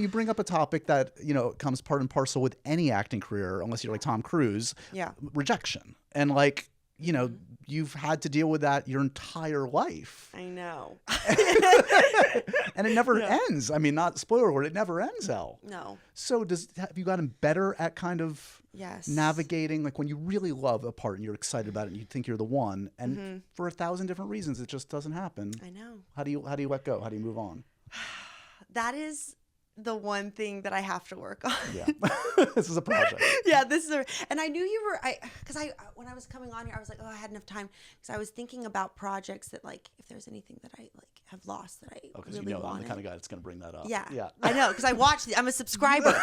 you bring up a topic that, you know, comes part and parcel with any acting career, unless you're like Tom Cruise. Yeah. Rejection. And like, you know, you've had to deal with that your entire life. I know. And it never ends. I mean, not spoiler word, it never ends, Elle. No. So have you gotten better at kind of navigating, like when you really love a part and you're excited about it and you think you're the one, and for 1,000 different reasons it just doesn't happen. I know. How do you let go? How do you move on? That is the one thing that I have to work on. Yeah. This is a project. Yeah, and I knew you were, when I was coming on here, I was like, oh, I had enough time. Because I was thinking about projects that, like, if there's anything that I, like, have lost that I really you know wanted. I'm the kind of guy that's going to bring that up. Yeah. Yeah. I know, because I watched it. I'm a subscriber.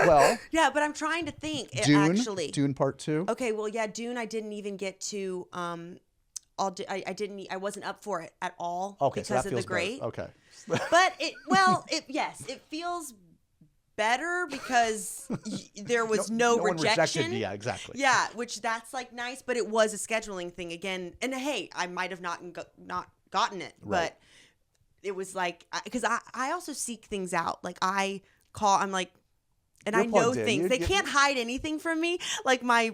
Well. Yeah, but I'm trying to think, Dune, actually. Dune Part 2. Okay, well, yeah, Dune, I didn't even get to, I wasn't up for it at all because so that of feels the great. better. Okay. But it feels better because there was no rejection. Yeah, exactly. Yeah, which that's like nice, but it was a scheduling thing again. And hey, I might have not gotten it, but it was like, because I also seek things out. Like I'm like, and You're I know plugged in. things. They can't hide anything from me. Like my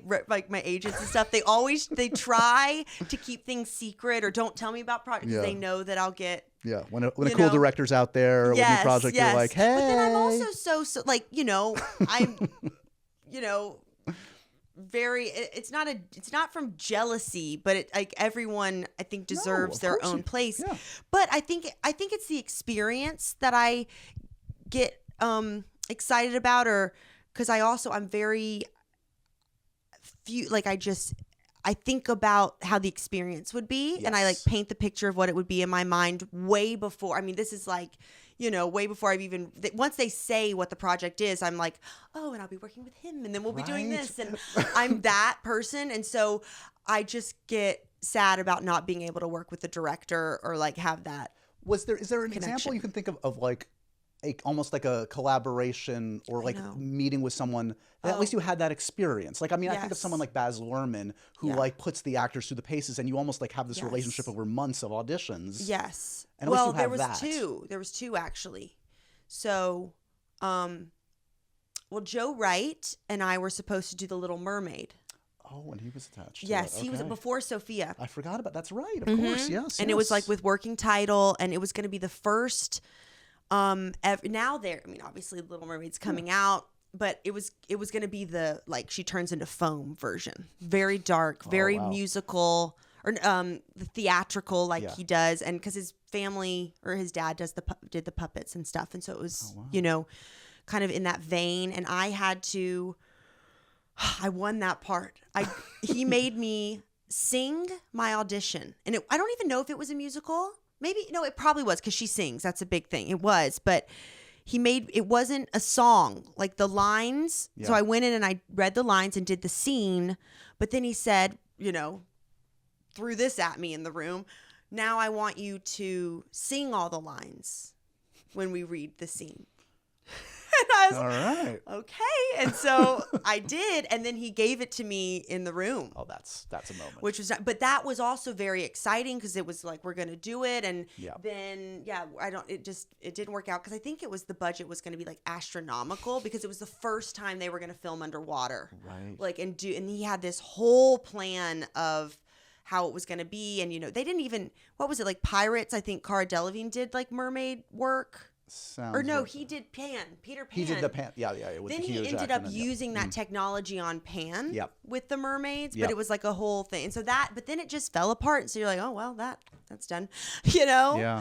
agents and stuff. They try to keep things secret or don't tell me about projects. They know that I'll get. Yeah, when a cool director's out there with a new project, you're like, hey. But then I'm also so like, you know, I'm, you know, very. It's not from jealousy, but it, like everyone I think deserves their own place. Yeah. But I think it's the experience that I get excited about, or because I'm very few, like I think about how the experience would be, and I like paint the picture of what it would be in my mind way before. I mean, this is like, you know, way before I've even, once they say what the project is, I'm like, oh, and I'll be working with him, and then we'll be doing this, and I'm that person, and so I just get sad about not being able to work with the director or like have that. Is there an example you can think of like almost like a collaboration or like meeting with someone that at least you had that experience? Like, I mean, I think of someone like Baz Luhrmann who like puts the actors through the paces, and you almost like have this relationship over months of auditions. Yes. And well, there was two actually. So, Joe Wright and I were supposed to do The Little Mermaid. Oh, and he was attached to Yes, it. he was before Sophia. I forgot about that's right. Of course, yes. And it was like with working title, and it was going to be the first. Now I mean, obviously Little Mermaid's coming out, but it was going to be the, like, she turns into foam version. Very dark, very musical, or the theatrical, like he does. And cause his family or his dad did the puppets and stuff. And so it was, you know, kind of in that vein. And I won that part. He made me sing my audition, and I don't even know if it was a musical. Maybe, no, it probably was, because she sings. That's a big thing. It was, but it wasn't a song, like the lines. Yeah. So I went in and I read the lines and did the scene. But then he said, you know, threw this at me in the room. Now I want you to sing all the lines when we read the scene. And I was all right. Okay. And so I did. And then he gave it to me in the room. Oh, that's a moment. But that was also very exciting, because it was like, we're going to do it. And then, it didn't work out, because I think the budget was going to be like astronomical, because it was the first time they were going to film underwater. Right. Like, and he had this whole plan of how it was going to be. And, you know, they didn't even, what was it, like Pirates? I think Cara Delevingne did like mermaid work. He did Peter Pan. He did the Pan. Yeah. Then he ended up using that technology on Pan with the mermaids, but it was like a whole thing. And so but then it just fell apart. And so you're like, oh, well, that's done, you know? Yeah.